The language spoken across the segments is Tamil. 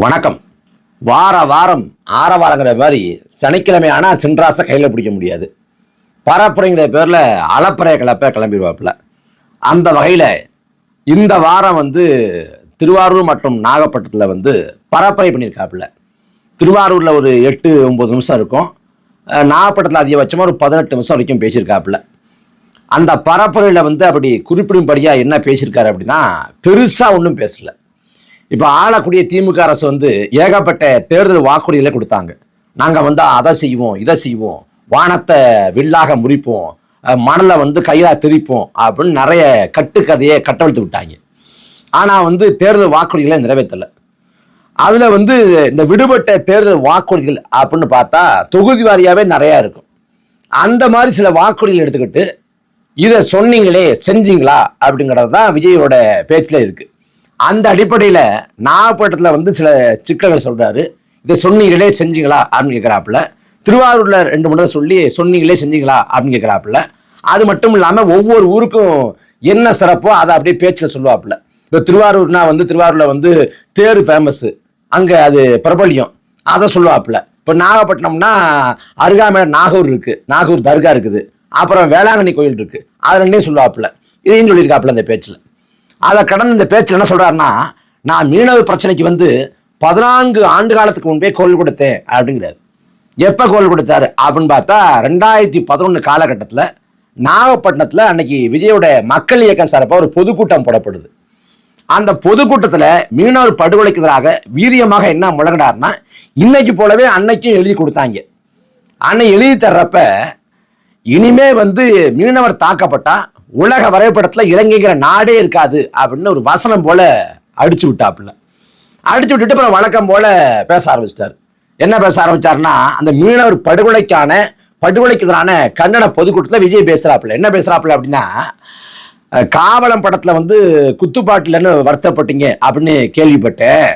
வணக்கம். வார வாரம் ஆரவாரங்கிற மாதிரி சனிக்கிழமை ஆனால் சின்ராசை கையில் பிடிக்க முடியாது. பரப்புரைங்கிற பேரில் அலப்பறைய கிளம்பிடுவாப்புல. அந்த வகையில் இந்த வாரம் திருவாரூர் மற்றும் நாகப்பட்டினத்தில் பரப்புரை பண்ணியிருக்காப்புல. திருவாரூரில் ஒரு 8-9 நிமிஷம் இருக்கும். நாகப்பட்டினத்தில் அதிகபட்சமாக ஒரு 18 நிமிஷம் வரைக்கும் பேசியிருக்காப்புல. அந்த பரப்புரையில் அப்படி குறிப்பிடும்படியாக என்ன பேசியிருக்காரு அப்படின்னா, பெருசாக ஒன்றும் பேசலை. இப்போ ஆளக்கூடிய திமுக அரசு ஏகப்பட்ட தேர்தல் வாக்குறுதிகளை கொடுத்தாங்க. நாங்கள் அதை செய்வோம், இதை செய்வோம், வானத்தை வில்லாக முறிப்போம், மணலை கையாக திரிப்போம் அப்படின்னு நிறைய கட்டுக்கதையை கட்டவிழ்த்து விட்டாங்க. ஆனால் தேர்தல் வாக்குறுதிகளை நிறைவேற்றலை. அதில் இந்த விடுபட்ட தேர்தல் வாக்குறுதிகள் அப்படின்னு பார்த்தா தொகுதி வாரியாகவே நிறையா இருக்கும். அந்த மாதிரி சில வாக்குறுதிகள் எடுத்துக்கிட்டு இதை சொன்னீங்களே செஞ்சீங்களா அப்படிங்கிறது தான் விஜயோட பேச்சில் இருக்குது. அந்த அடிப்படையில் நாகப்பட்டினத்தில் சில சிக்கல்கள் சொல்கிறாரு. இதை சொன்னீங்களே செஞ்சீங்களா அப்படின்னு கேட்குறாப்புல. திருவாரூரில் 2 முறை சொல்லி சொன்னீங்களே செஞ்சீங்களா அப்படின்னு கேட்குறாப்புல. அது மட்டும் இல்லாமல் ஒவ்வொரு ஊருக்கும் என்ன சிறப்போ அதை அப்படியே பேச்சில் சொல்லுவாப்புல. இப்போ திருவாரூர்னா திருவாரூரில் தேர் ஃபேமஸ்ஸு, அங்கே அது பிரபல்யம், அதை சொல்லுவாப்புல. இப்போ நாகப்பட்டினம்னா அருகாமையில் நாகூர் இருக்குது, நாகூர் தர்கா இருக்குது, அப்புறம் வேளாங்கண்ணி கோயில் இருக்குது, அது 2 சொல்லுவாப்புல. இதையும் சொல்லியிருக்காப்புல இந்த பேச்சில். அதை கடந்து இந்த பேச்சில் என்ன சொல்கிறாருன்னா, நான் மீனவர் பிரச்சனைக்கு 14 ஆண்டு காலத்துக்கு முன்பே குரல் கொடுத்தேன் அப்படிங்கிறாரு. எப்போ குரல் கொடுத்தாரு அப்படின்னு பார்த்தா 2011 காலகட்டத்தில் நாகப்பட்டினத்தில் அன்னைக்கு விஜயோட மக்கள் இயக்கம் சார்பாக ஒரு பொதுக்கூட்டம் போடப்படுது. அந்த பொதுக்கூட்டத்தில் மீனவர் படுகொலைக்கு எதிராக வீரியமாக என்ன முழங்கினார்னா, இன்னைக்கு போலவே அன்னைக்கும் எழுதி கொடுத்தாங்க. அன்னை எழுதி தர்றப்ப இனிமே மீனவர் தாக்கப்பட்டா உலக வரைபடத்தில் இலங்கைங்கிற நாடே இருக்காது அப்படின்னு ஒரு வசனம் போல அடிச்சு விட்டாப்புல. அடிச்சு விட்டுட்டு அப்புறம் வழக்கம் போல பேச ஆரம்பிச்சிட்டாரு. என்ன பேச ஆரம்பிச்சாருன்னா, அந்த மீனவர் படுகொலைக்கு எதிரான கண்டன பொதுக்கூட்டத்தில் விஜய் பேசுறாப்புல. என்ன பேசுறாப்புல அப்படின்னா, காவலம் படத்துல குத்துப்பாட்டுலன்னு வருத்தப்பட்டீங்க அப்படின்னு கேள்விப்பட்டேன்.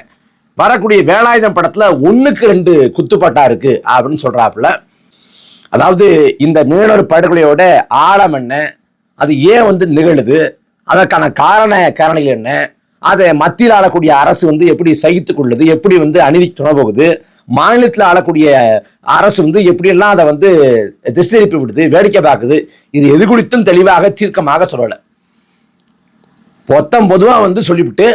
வரக்கூடிய வேலாயுதம் படத்துல 1க்கு 2 குத்துப்பாட்டா இருக்கு அப்படின்னு சொல்றாப்புல. அதாவது இந்த மீனவர் படுகொலையோட ஆழம் என்ன, அது ஏன் நிகழுது, அதற்கான காரணிகள் என்ன, அதை மத்தியில் ஆளக்கூடிய அரசு எப்படி சகித்துக் கொள்ளுது, எப்படி அநீதி துணை போகுது, மாநிலத்தில் ஆளக்கூடிய அரசு எப்படியெல்லாம் அதை திசை திருப்பி விடுது, வேடிக்கை பார்க்குது, இது எது குறித்தும் தெளிவாக தீர்க்கமாக சொல்லலை. பொதுவாக சொல்லிவிட்டு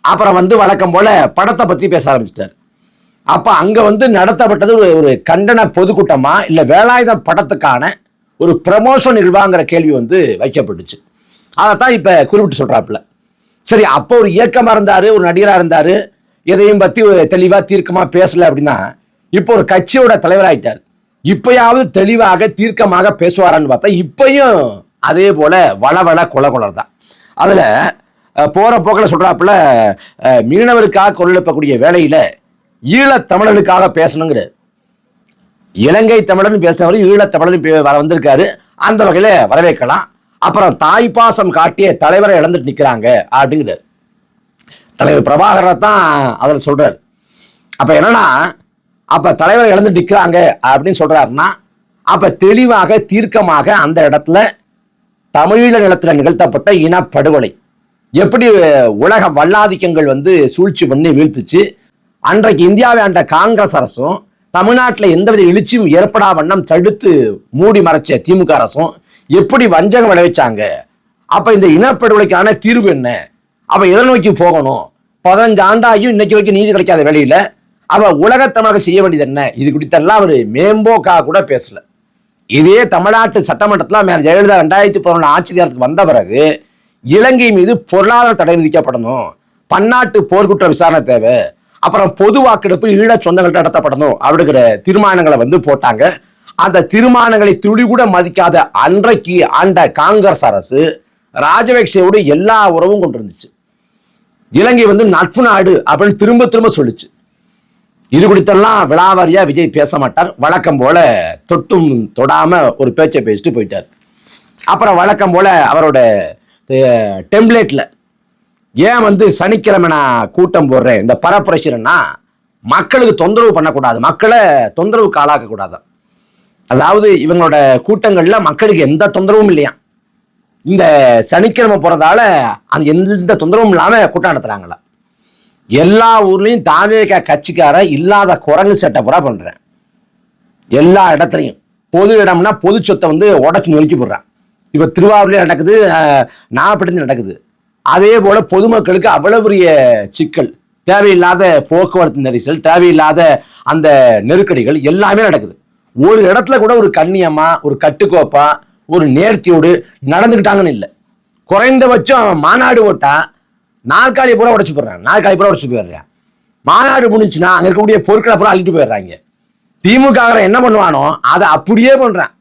அப்புறம் வழக்கம் போல படத்தை பற்றி பேச ஆரம்பிச்சிட்டார். அப்போ அங்கே நடத்தப்பட்டது ஒரு கண்டன பொதுக்கூட்டமா இல்லை வேலாயுதம் படத்துக்கான ஒரு ப்ரமோஷன் நிகழ்வாங்கிற கேள்வி வைக்கப்பட்டுச்சு. அதைத்தான் இப்போ குறிப்பிட்டு சொல்கிறாப்புல. சரி, அப்போ ஒரு இயக்கமாக இருந்தார், ஒரு நடிகராக இருந்தார், எதையும் பற்றி தெளிவாக தீர்க்கமாக பேசலை அப்படின்னா, இப்போ ஒரு கட்சியோட தலைவராகிட்டார். இப்போயாவது தெளிவாக தீர்க்கமாக பேசுவாரான்னு பார்த்தா இப்பயும் அதே போல் வளவள கொலர் தான். அதில் போகிற போக்கில் சொல்கிறாப்புல, மீனவருக்காக கொள்ளப்படக்கூடிய வேலையில் ஈழத்தமிழர்களுக்காக பேசணுங்கிறார். இலங்கை தமிழன் பேசினவர் ஈழத்தமிழன் வந்திருக்காரு, அந்த வகையில வரவேற்கலாம். அப்புறம் தாய்ப்பாசம் காட்டிய தலைவரை இழந்துட்டு நிற்கிறாங்க அப்படிங்கிறார். தலைவர் பிரபாகரை தான் அதில் சொல்றாரு. அப்ப என்னன்னா, அப்ப தலைவரை இழந்துட்டு நிற்கிறாங்க அப்படின்னு சொல்றாருன்னா, அப்ப தெளிவாக தீர்க்கமாக அந்த இடத்துல தமிழீழ நிலத்தில் நிகழ்த்தப்பட்ட இனப்படுகொலை எப்படி உலக வல்லாதிக்கங்கள் சூழ்ச்சி பண்ணி வீழ்த்துச்சு, அன்றைக்கு இந்தியாவை ஆண்ட காங்கிரஸ் அரசும் தமிழ்நாட்டில் எந்தவித எழுச்சியும் ஏற்படா வண்ணம் தடுத்து மூடி மறைச்ச திமுக அரசும் எப்படி வஞ்சகம் விளைவிச்சாங்க, அப்ப இந்த இனப்படுகொலைக்கான தீர்வு என்ன, அப்ப எதை நோக்கி போகணும், 15 ஆண்டாயும் இன்னைக்கு வரைக்கும் நீதி கிடைக்காத வேலையில அவ உலக தமிழக செய்ய வேண்டியது என்ன, இது குறித்தெல்லாம் அவர் மேம்போக்காக கூட பேசல. இதே தமிழ்நாட்டு சட்டமன்றத்தில் ஜெயலலிதா 2011 ஆட்சி அதிகாரத்துக்கு வந்த பிறகு இலங்கை மீது பொருளாதார தடை விதிக்கப்படணும், பன்னாட்டு போர்க்குற்ற விசாரணை தேவை, அப்புறம் பொது வாக்கெடுப்பு ஈழ சொந்தங்கள்ட்ட நடத்தப்படணும் அப்படிங்கிற தீர்மானங்களை போட்டாங்க. அந்த தீர்மானங்களை துளி கூட மதிக்காத அன்றைக்கு ஆண்ட காங்கிரஸ் அரசு ராஜபக்சேவோடு எல்லா உறவும் கொண்டிருந்துச்சு. இலங்கை நட்பு நாடு அப்படின்னு திரும்ப திரும்ப சொல்லிச்சு. இது குறித்தெல்லாம் விழாவாரியா விஜய் பேச மாட்டார். வழக்கம் போல தொட்டும் தொடாம ஒரு பேச்சை பேசிட்டு போயிட்டார். அப்புறம் வழக்கம் போல அவரோட டெம்ப்ளேட்ல ஏன் சனிக்கிழமை நான் கூட்டம் போடுறேன், இந்த பரப்புரைனா மக்களுக்கு தொந்தரவு பண்ணக்கூடாது, மக்களை தொந்தரவுக்கு ஆளாக்கக்கூடாது. அதாவது இவங்களோட கூட்டங்கள்ல மக்களுக்கு எந்த தொந்தரவும் இல்லையா, இந்த சனிக்கிழமை போறதால அந்த எந்த தொந்தரவும் இல்லாம கூட்டம் நடத்துறாங்களா. எல்லா ஊர்லயும் தாவேக கட்சிக்காரன் இல்லாத குரங்கு செட்டப்புறா பண்றேன். எல்லா இடத்துலையும் பொது இடம்னா பொது சொத்தை வந்து உடச்சு நொறுக்கி போடுறான். இப்ப திருவாரூர்லயே நடக்குது, நாகப்பட்டினத்தில் நடக்குது. அதே போல பொதுமக்களுக்கு அவ்வளவு பெரிய சிக்கல், தேவையில்லாத போக்குவரத்து நெரிசல், தேவையில்லாத அந்த நெருக்கடிகள் எல்லாமே நடக்குது. ஒரு இடத்துல கூட ஒரு கண்ணியமா, ஒரு கட்டுக்கோப்பா, ஒரு நேர்த்தியோடு நடந்துக்கிட்டாங்கன்னு இல்லை. குறைந்தபட்சம் மாநாடு ஓட்டா நாற்காலி பூரா உடைச்சு போடுறாங்க, நாற்காலி பூரா உடைச்சு போயிடுறாங்க. மாநாடு முடிஞ்சுன்னா அங்க இருக்கக்கூடிய பொருட்களை பூரா அள்ளிட்டு போயிடுறாங்க. திமுக என்ன பண்ணுவானோ அதை அப்படியே பண்றான்.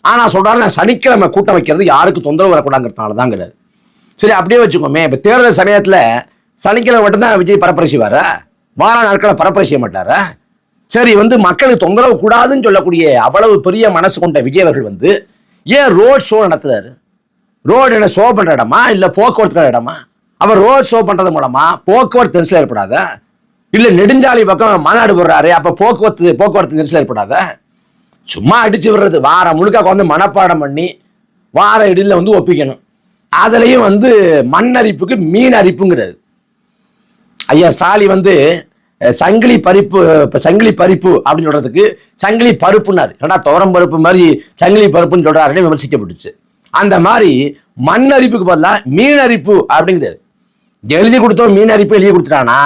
ஆனா சொல்றாரு, நான் சனிக்கிழமை கூட்டம் வைக்கிறது யாருக்கு தொந்தரவு வரக்கூடாதுங்கிறதுனால தான் கிடையாது. சரி, அப்படியே வச்சுக்கோமே. இப்ப தேர்தல் சமயத்துல சனிக்கிழமை மட்டும்தான் விஜய் பரப்புரை செய்வார, வார நாட்களை பரப்புரை செய்ய மாட்டார. சரி, வந்து மக்களுக்கு தொந்தரவு கூடாதுன்னு சொல்லக்கூடிய அவ்வளவு பெரிய மனசு கொண்ட விஜய் அவர்கள் வந்து ஏன் ரோட் ஷோ நடத்துறாரு? ரோடு என்ன ஷோ பண்ற இடமா இல்ல போக்குவரத்து இடமா? அவர் ரோட் ஷோ பண்றது மூலமா போக்குவரத்து நெரிசல் ஏற்படாத? இல்ல நெடுஞ்சாலை பக்கம் மாநாடு போடுறாரு, அப்ப போக்குவரத்து நெரிசல் ஏற்படாத? சும்மா அடிச்சு விடுறது, வாரம் முழுக்க வந்து மனப்பாடம் பண்ணி வார இடையில வந்து ஒப்பிக்கணும். அதுலயும் வந்து மண் அரிப்புக்கு மீன் அரிப்புங்கிறது. ஐயா சாலி வந்து சங்கிலி பறிப்பு அப்படின்னு சொல்றதுக்கு சங்கிலி பருப்புனாரு. ஏன்னா துவரம் பருப்பு மாதிரி சங்கிலி பருப்புன்னு சொல்றாருன்னு விமர்சிக்கப்பட்டுச்சு. அந்த மாதிரி மண் அரிப்புக்கு பதிலாக மீன் அரிப்பு அப்படிங்கிறது. எழுதி கொடுத்தோம் மீன் அரிப்பு எழுதி கொடுத்துட்டானா,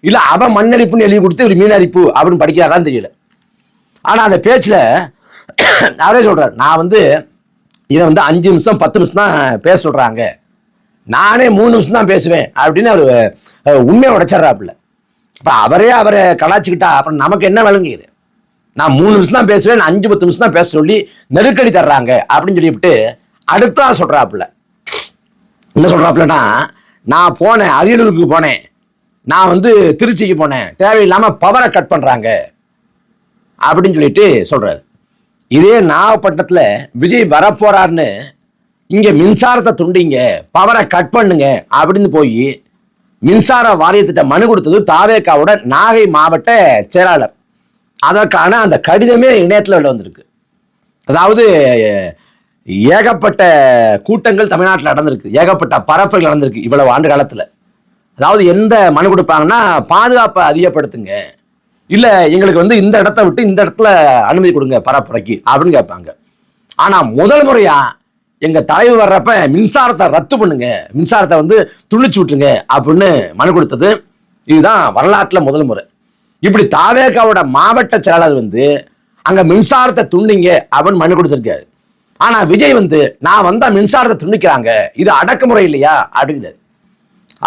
இல்ல அவன் மண் அரிப்புன்னு எழுதி கொடுத்து ஒரு மீன் அரிப்பு அப்படின்னு படிக்கிறாரான்னு தெரியல. ஆனா அந்த பேச்சுல அவரே சொல்றாரு, நான் வந்து இதை வந்து 5 நிமிஷம் 10 நிமிஷம் தான் பேச சொல்றாங்க, நானே 3 நிமிஷம் தான் பேசுவேன் அப்படின்னு அவரு உண்மையை உடைச்சிட்றாப்புல. அப்ப அவரை கலாச்சிக்கிட்டா அப்புறம் நமக்கு என்ன விளங்குது? நான் 3 நிமிஷம் தான் பேசுவேன், 5-10 நிமிஷம் தான் பேச சொல்லி நெருக்கடி தர்றாங்க அப்படின்னு சொல்லிவிட்டு அடுத்தா சொல்றாப்புல. என்ன சொல்றாப்புலன்னா, நான் போனேன், அரியலூருக்கு போனேன், நான் வந்து திருச்சிக்கு போனேன், தேவையில்லாம பவரை கட் பண்றாங்க அப்படின்னு சொல்லிட்டு சொல்றாரு. இதே நாகப்பட்டினத்துல விஜய் வரப்போறாருன்னு இங்க மின்சாரத்தை துண்டிங்க, பவரை கட் பண்ணுங்க அப்படின்னு போய் மின்சார வாரியத்திட்ட மனு கொடுத்தது தாவேகாவோட நாகை மாவட்ட செயலாளர். அதற்கான அந்த கடிதமே இணையத்தில் வெளில வந்திருக்கு. அதாவது ஏகப்பட்ட கூட்டங்கள் தமிழ்நாட்டில் நடந்திருக்கு, ஏகப்பட்ட பரப்புகள் நடந்திருக்கு இவ்வளவு ஆண்டு காலத்தில். அதாவது எந்த மனு கொடுப்பாங்கன்னா, பாதுகாப்பை அதிகப்படுத்துங்க, இல்ல எங்களுக்கு வந்து இந்த இடத்த விட்டு இந்த இடத்துல அனுமதி கொடுங்க பரப்புரைக்கு அப்படின்னு கேட்பாங்க. ஆனா முதல் முறையா எங்க தலைவர் வர்றப்ப மின்சாரத்தை ரத்து பண்ணுங்க, மின்சாரத்தை வந்து துணிச்சு விட்டுருங்க அப்படின்னு மனு கொடுத்தது இதுதான் வரலாற்றுல முதல் முறை. இப்படி தாவேகாவோட மாவட்ட செயலாளர் வந்து அங்க மின்சாரத்தை துண்டிங்க அப்படின்னு மனு கொடுத்திருக்காரு. ஆனா விஜய் வந்து நான் வந்தா மின்சாரத்தை துண்டிக்கிறாங்க, இது அடக்குமுறை இல்லையா அப்படிங்கிறாரு.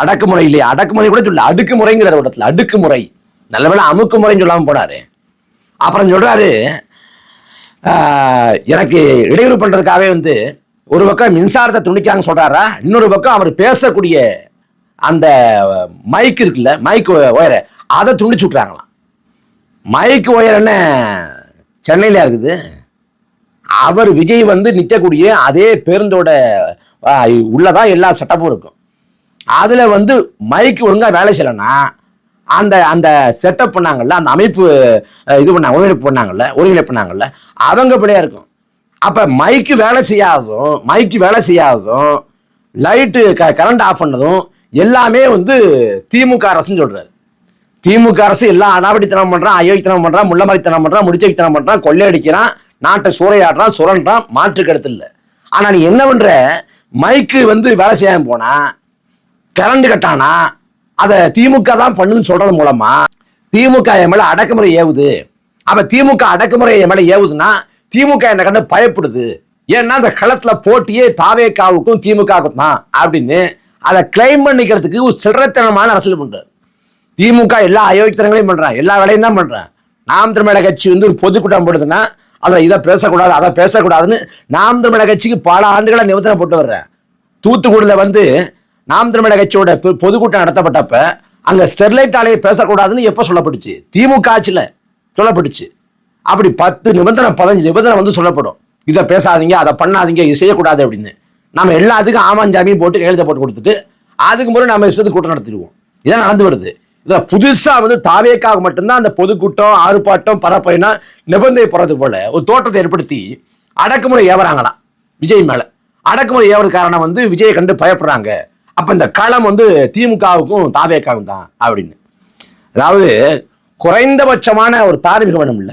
அடக்குமுறை இல்லையா? அடக்குமுறை கூட சொல்ல, அடுக்குமுறைங்கிற இடத்துல அடுக்குமுறை, நல்லவேளை அமுக்குமுறைன்னு சொல்லாம போனாரு. அப்புறம் சொல்றாரு, எனக்கு இடையூறு பண்றதுக்காகவே வந்து ஒரு பக்கம் மின்சாரத்தை துண்டிக்கிறாங்க சொல்றாரா, இன்னொரு பக்கம் அவர் பேசக்கூடிய அந்த மைக் இருக்குல்ல, மைக் ஒயரை அதை துண்டிச்சு விட்டுறாங்களாம். மைக் ஒயர் என்ன சென்னையில இருக்குது? அவர் விஜய் வந்து நிற்கக்கூடிய அதே பேருந்தோட உள்ளதான் எல்லா செட்டப்பும் இருக்கும். அதுல வந்து மைக் ஒழுங்கா வேலை செய்யலைன்னா அந்த அந்த செட்டப் பண்ணாங்கல்ல, அந்த அமைப்பு இது பண்ணாங்க, ஒருங்கிணைப்பு பண்ணாங்கல்ல, அவங்க பிள்ளையா இருக்கும். அப்ப மைக்கு வேலை செய்யாததும் லைட்டு கரண்ட் ஆஃப் பண்ணதும் எல்லாமே வந்து திமுக அரசுன்னு சொல்றாரு. திமுக அரசு எல்லா அனாவடித்தனம் பண்றான், அயோக்கித்தனம் பண்றான், முள்ளமாரித்தனம் பண்றான், முடிச்சைத்தனம் பண்றான், கொள்ளையடிக்கிறான், நாட்டை சூறையாடுறான், சுரண்டான், மாற்று கருத்து இல்லை. ஆனா நீ என்ன பண்ற, மைக்கு வந்து வேலை செய்யாம போனா, கரண்ட் கட்டானா அதை திமுக தான் பண்ணுன்னு சொல்றது மூலமா திமுக என் மேல அடக்குமுறை ஏவுது. அப்ப திமுக அடக்குமுறை என் மேல ஏவுதுன்னா திமுக என்ன கண்டு பயப்படுது. ஏன்னா அந்த களத்துல போட்டியே தாவேகாவுக்கும் திமுகவுக்கும் தான் அப்படின்னு அதை கிளைம் பண்ணிக்கிறதுக்கு ஒரு சில்லறைத்தனமான அரசியல் பண்றாரு. திமுக எல்லா அயோக்கியத்தனங்களையும் பண்றான், எல்லா வேலையும் தான் பண்றான். நாம் தமிழர் கட்சி வந்து ஒரு பொதுக்கூட்டம் போடுதுன்னா அதை இதை பேசக்கூடாது, அதை பேசக்கூடாதுன்னு நாம் தமிழர் கட்சிக்கு பல ஆண்டுகளை நிபந்தனை போட்டு வர்றேன். தூத்துக்குடியில வந்து நாம் தமிழர் கட்சியோட பொதுக்கூட்டம் நடத்தப்பட்டப்ப அங்க ஸ்டெர்லைட் ஆலையை பேசக்கூடாதுன்னு எப்ப சொல்லப்பட்டுச்சு? திமுக ஆட்சியில சொல்லப்பட்டுச்சு. அப்படி 10 நிபந்தனை 15 நிபந்தனை வந்து சொல்லப்படும், இதை பேசாதீங்க, அதை பண்ணாதீங்க, இது செய்யக்கூடாது அப்படின்னு. நம்ம எல்லாத்துக்கும் ஆமாஞ்சாமியும் போட்டு கையெழுத்த போட்டு கொடுத்துட்டு அதுக்கு முறை நம்ம இஷ்டத்துக்கு கூட்டம் நடத்திடுவோம். இதான் நடந்து வருது. இதுல புதுசா வந்து தாவேக்காக மட்டும்தான் அந்த பொதுக்கூட்டம், ஆர்ப்பாட்டம், பரப்பைனா நிபந்தனை போறது போல ஒரு தோட்டத்தை ஏற்படுத்தி அடக்குமுறை ஏவறாங்களாம் விஜய் மேல. அடக்குமுறை ஏவது காரணம் வந்து விஜயை கண்டு பயப்படுறாங்க, அப்ப இந்த களம் வந்து திமுகவுக்கும் தாவேக்காவும் தான் அப்படின்னு. அதாவது குறைந்தபட்சமான ஒரு தார்மீக வேணும் இல்ல.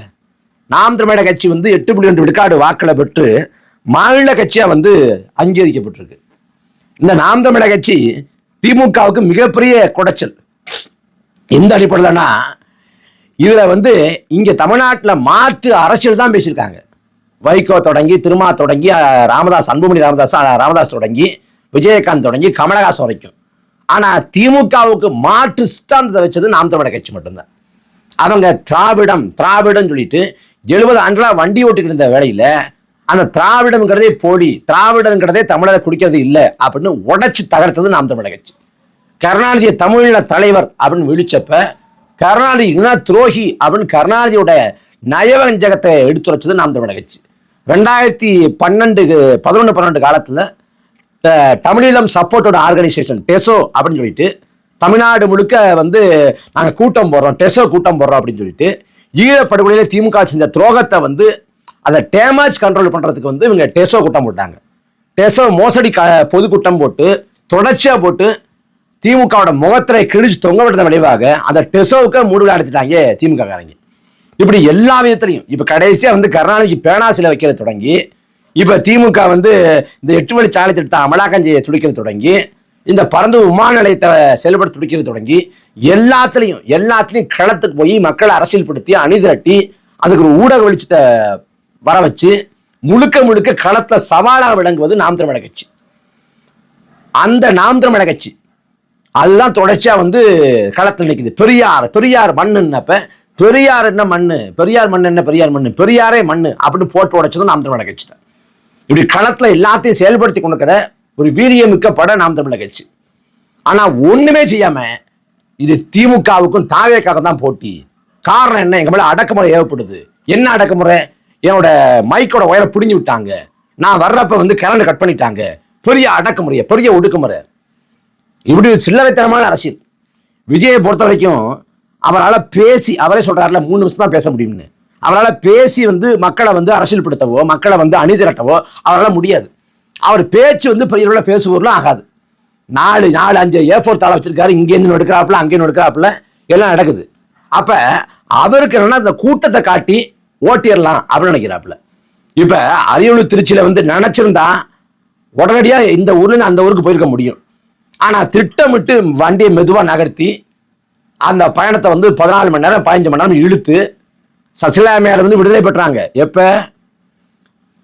நாம் தமிழர் கட்சி வந்து 8.2 விழுக்காடு வாக்களை பெற்று மாநில கட்சியா வந்து அங்கீகரிக்கப்பட்டிருக்கு. இந்த நாம் தமிழர் கட்சி திமுகவுக்கு மிகப்பெரிய குடைச்சல். எந்த அடிப்படையிலனா இதுல வந்து இங்க தமிழ்நாட்டில் மாற்று அரசியல் தான் பேசியிருக்காங்க. வைகோ தொடங்கி திருமா தொடங்கி ராமதாஸ் அன்புமணி ராமதாஸ் தொடங்கி விஜயகாந்த் தொடங்கி கமலஹாசன் வரைக்கும். ஆனா திமுகவுக்கு மாற்று சித்தாந்தத்தை வச்சது நாம் தமிழர் கட்சி மட்டும்தான். அவங்க திராவிடம் சொல்லிட்டு 70 ஆண்டுகளா வண்டி ஓட்டிக்கிட்டு இருந்த வேலையில அந்த திராவிடம்ங்கிறதே போலி, திராவிடங்கிறதே தமிழரை குடிக்கிறது இல்லை அப்படின்னு உடைச்சு தகர்த்தது நாம் தமிழர் கட்சி. கருணாநிதிய தமிழீழ தலைவர் அப்படின்னு விழிச்சப்ப கருணாநிதி இன துரோகி அப்படின்னு கருணாநிதியோட நயவஞ்சகத்தை எடுத்துரைச்சது நாம் தமிழர் கட்சி. 2011 காலத்துல தமிழீழம் சப்போர்ட்டோட ஆர்கனைசேஷன் டெசோ அப்படின்னு சொல்லிட்டு தமிழ்நாடு முழுக்க வந்து நாங்கள் கூட்டம் போடுறோம், டெசோ கூட்டம் போடுறோம் அப்படின்னு சொல்லிட்டு ஈழப்படுகொலையில திமுக செஞ்ச துரோகத்தை வந்து அதை டேமேஜ் கண்ட்ரோல் பண்றதுக்கு வந்து இவங்க டெசோ கூட்டம் போட்டாங்க. டெசோ மோசடி பொதுக்கூட்டம் போட்டு தொடர்ச்சியா போட்டு திமுகவோட முகத்திரை கிழிச்சு தொங்க விடுறத விளைவாக அந்த டெசோவுக்கு மூடு அடைச்சிட்டாங்க திமுக காரங்க. இப்படி எல்லா விதத்திலையும் இப்ப கடைசியா வந்து கருணாநிதி பேனா சிலை வைக்கிறது தொடங்கி இப்ப திமுக வந்து இந்த 8 வழி சாலை திட்டத்தை அமலாக்கஞ்சியை துடிக்கிறது தொடங்கி இந்த பறந்து விமான நிலையத்தை செயல்படுத்த துடிக்கிறது தொடங்கி எல்லாத்துலையும் களத்துக்கு போய் மக்களை அரசியல் படுத்தி அணிதிரட்டி அதுக்கு ஒரு ஊடக வெளிச்சத்தை வர வச்சு முழுக்க களத்துல சவாலாக விளங்குவது நாம் தமிழர் கட்சி. அந்த நாம் தமிழர் கட்சி அதுதான் தொடர்ச்சியா வந்து களத்தில் நிற்குது. பெரியார் மண்ணுன்னப்ப பெரியார் என்ன மண்ணு, பெரியார் மண்ணு பெரியாரே மண்ணு அப்படின்னு போட்டு உடைச்சதும் நாம் தமிழர் கட்சி தான். இப்படி களத்துல எல்லாத்தையும் செயல்படுத்தி கொண்டிருக்கிற ஒரு வீரியமிக்க பட நாம் தமிழர் கட்சி. ஆனா ஒண்ணுமே செய்யாம இது திமுகவுக்கும் தாவேக்காக தான் போட்டி. காரணம் என்ன? எங்க மேல அடக்குமுறை ஏற்படுது. என்ன அடக்குமுறை? என்னோட மைக்கோட ஒயரை பிடுங்கி விட்டாங்க, நான் வர்றப்ப வந்து கரண்ட் கட் பண்ணிட்டாங்க. பெரிய அடக்குமுறையை, பெரிய ஒடுக்குமுறை. இப்படி சில்லறைத்தனமான அரசியல். விஜயை பொறுத்த வரைக்கும் அவரால் பேசி, அவரே சொல்றாருல 3 நிமிஷம் தான் பேச முடியும்னு, அவரால் பேசி வந்து மக்களை வந்து அரசியல் படுத்தவோ மக்களை வந்து அணிதிரட்டவோ அவரால் முடியாது. அவர் பேச்சு வந்து பெரிய அளவில் பேசுவோர்லாம் ஆகாது. 4-5 A4 தாளை வச்சிருக்காரு, இங்கேருந்து எடுக்கிறாப்புல அங்கேயும் எடுக்கிறாப்புல எல்லாம் நடக்குது. அப்ப அவருக்கு என்னன்னா இந்த கூட்டத்தை காட்டி ஓட்டிடலாம் அப்படின்னு நினைக்கிறாப்புல. இப்ப அரியலூர் திருச்சியில வந்து நினைச்சிருந்தா உடனடியா இந்த ஊர்ல இருந்து அந்த ஊருக்கு போயிருக்க முடியும். ஆனா திட்டமிட்டு வண்டியை மெதுவா நகர்த்தி அந்த பயணத்தை வந்து 14 மணி நேரம் 15 மணி நேரம் இழுத்து சசிகலாமையார் வந்து விடுதலை பெற்றாங்க. எப்ப?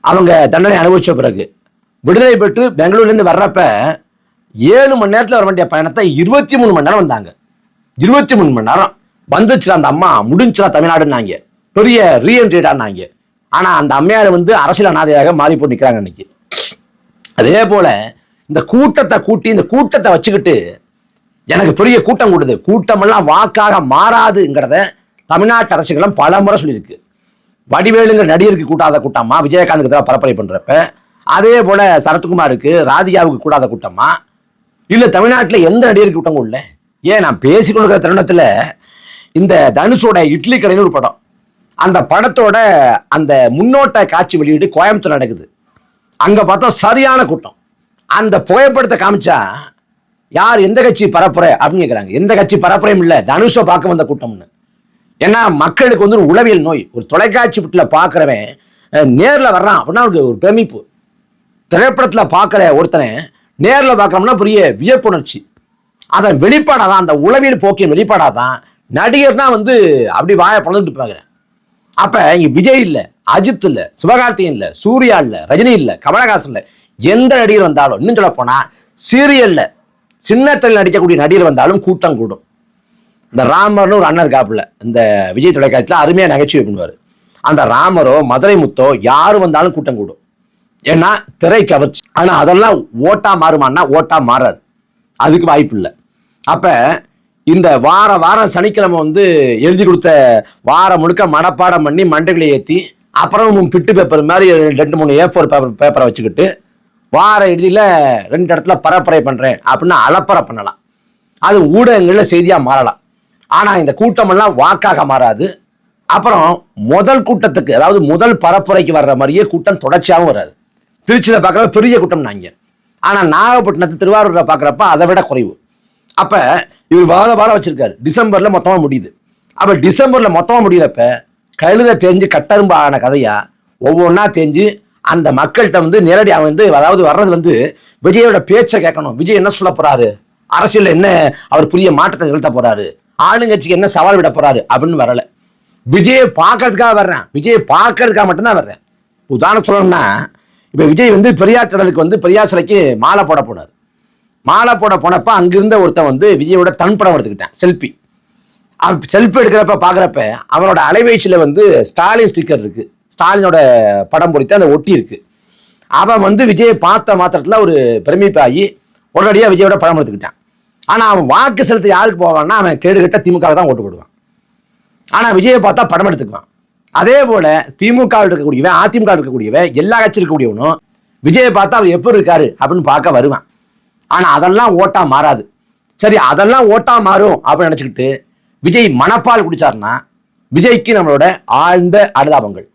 அவங்க தண்டனை அனுபவிச்ச பிறகு விடுதலை பெற்று பெங்களூர்ல இருந்து வர்றப்ப 7 மணி நேரத்தில் வர வேண்டிய பயணத்தை 23 மணி நேரம் வந்தாங்க. 23 மணி நேரம் வந்துச்சு. அந்த அம்மா முடிஞ்சுரா தமிழ்நாடுன்னாங்க, பெரிய ரீஎன்ட்ரிடான்னாங்க. ஆனா அந்த அம்மையார் வந்து அரசியல் அநாதையாக மாறி போட்டு நிற்கிறாங்க இன்னைக்கு. அதே போல இந்த கூட்டத்தை கூட்டி இந்த கூட்டத்தை வச்சுக்கிட்டு எனக்கு பெரிய கூட்டம் கூடுது, கூட்டமெல்லாம் வாக்காக மாறாதுங்கிறத தமிழ்நாட்டு அரசுகளும் பல முறை சொல்லியிருக்கு. வடிவேலுங்கிற நடிகருக்கு கூட்டாத கூட்டமா, விஜயகாந்துக்கு தான் பரப்புரை பண்றப்ப, அதே போல சரத்குமாருக்கு ராதிகாவுக்கு கூடாத கூட்டமா, இல்ல தமிழ்நாட்டில் எந்த நடிகருக்கு கூட்டம் இல்லை. ஏன் நான் பேசிக் கொடுக்குற தருணத்துல இந்த தனுஷோட இட்லி கடைன்னு ஒரு படம், அந்த படத்தோட அந்த முன்னோட்ட காட்சி வெளியீடு கோயம்புத்தூர் நடக்குது. அங்க பார்த்தா சரியான கூட்டம். அந்த புகைப்படத்தை காமிச்சா யார் எந்த கட்சி பரப்புரை அப்படின்னு கேட்குறாங்க. எந்த கட்சி பரப்புரையும் இல்லை, தனுஷை பார்க்க வந்த கூட்டம்னு. ஏன்னா மக்களுக்கு வந்து ஒரு உளவியல் நோய். ஒரு தொலைக்காட்சி வீட்டில் பார்க்குறவன் நேரில் வர்றான் அப்படின்னா அவருக்கு ஒரு பிரமிப்பு. திரைப்படத்தில் பார்க்குற ஒருத்தனை நேரில் பார்க்குறோம்னா பெரிய வியப்புணர்ச்சி. அதன் வெளிப்பாடாக தான், அந்த உளவியல் போக்கின் வெளிப்பாடாக தான் நடிகர்னா வந்து அப்படி வாயை பழந்துட்டு பார்க்குறேன். அப்போ இங்கே விஜய் இல்லை, அஜித் இல்லை, சிவகார்த்திகேயன் இல்லை, சூர்யா இல்லை, ரஜினி இல்லை, கமலஹாசன் இல்லை, எந்த நடிகர் வந்தாலும், இன்னும் சொல்ல போனா சீரியல்ல சின்னத்தில் நடிக்கக்கூடிய நடிகர் வந்தாலும் கூட்டம் கூடும். இந்த ராமர்னு ஒரு அண்ணன் இருக்காப்புல இந்த விஜய் தொலைக்காட்சியில் அருமையா நகைச்சுவை பண்ணுவார். அந்த ராமரோ மதுரை முத்தோ யாரு வந்தாலும் கூட்டம் கூடும். ஏன்னா திரை கவர்ச்சி. ஆனா அதெல்லாம் ஓட்டா மாறுமானா ஓட்டா மாறாது, அதுக்கு வாய்ப்பு இல்லை. அப்ப இந்த வாரம் சனிக்கிழமை வந்து எழுதி கொடுத்த வாரம் முழுக்க மனப்பாடம் பண்ணி மண்டைகளை ஏற்றி அப்புறம் பிட்டு பேப்பர் மாதிரி 2-3 A4 பேப்பரை வச்சுக்கிட்டு வார இறுதியில் 2 இடத்துல பரப்புரை பண்றேன் அப்படின்னு அலப்பறை பண்ணலாம். அது ஊடகங்கள்ல செய்தியா மாறலாம். ஆனா இந்த கூட்டமெல்லாம் வாக்காக மாறாது. அப்புறம் முதல் கூட்டத்துக்கு, அதாவது முதல் பரப்புரைக்கு வர்ற மாதிரியே கூட்டம் தொடர்ச்சியாகவும் வராது. திருச்சியில பார்க்கற பெரிய கூட்டம் நாங்க ஆனால் நாகப்பட்டினத்தை திருவாரூரை பார்க்குறப்ப அதை விட குறைவு. அப்போ இவர் வாரம் வச்சிருக்காரு. டிசம்பரில் மொத்தமாக முடியுது. அப்போ டிசம்பரில் மொத்தமாக முடிகிறப்ப கழுதை தெரிஞ்சு கட்டரும்பு ஆன கதையா ஒவ்வொன்றா தெரிஞ்சு அந்த மக்கள்கிட்ட வந்து நேரடி அவன் வந்து அதாவது வர்றது வந்து விஜயோட பேச்சை கேட்கணும். விஜய் என்ன சொல்ல போறாரு, அரசியல் என்ன அவர் புதிய மாற்றத்தை நிகழ்த்த போறாரு, ஆளுங்கட்சிக்கு என்ன சவால் விட போறாரு அப்படின்னு வரல. விஜயை பார்க்கறதுக்காக வர்றேன், விஜயை பார்க்கறதுக்காக மட்டும்தான் வர்றேன். உதாரணம் சொல்லணும்னா இப்போ விஜய் வந்து பெரியார் கடலுக்கு வந்து பெரியார் சிலைக்கு மாலை போட போனார். மாலை போட போனப்ப அங்கிருந்த ஒருத்தன் வந்து விஜயோட தன் படம் எடுத்துக்கிட்டேன், செல்ஃபி. அவன் செல்ஃபி எடுக்கிறப்ப பார்க்குறப்ப அவனோட அலைவீச்சில் வந்து ஸ்டாலின் ஸ்டிக்கர் இருக்கு, ஸ்டாலினோட படம் பொறித்து அந்த ஒட்டி இருக்கு. அவன் வந்து விஜயை பார்த்த மாத்திரத்தில் ஒரு பிரமிப்பாகி உடனடியாக விஜயோட படம் எடுத்துக்கிட்டான். ஆனால் அவன் வாக்கு செலுத்த யாருக்கு போவான்னா அவன் கேடுகட்ட திமுக தான் ஓட்டு போடுவான். ஆனால் விஜயை பார்த்தா படம் எடுத்துக்குவான். அதே போல திமுக இருக்கக்கூடியவன், அதிமுக இருக்கக்கூடியவன், எல்லா கட்சி இருக்கக்கூடியவனும் விஜயை பார்த்தா அவர் எப்படி இருக்காரு அப்படின்னு பார்க்க வருவான். ஆனால் அதெல்லாம் ஓட்டா மாறாது. சரி, அதெல்லாம் ஓட்டா மாறும் அப்படின்னு நினச்சிக்கிட்டு விஜய் மனப்பால் குடிச்சாருன்னா விஜய்க்கு நம்மளோட ஆழ்ந்த அனுதாபங்கள்.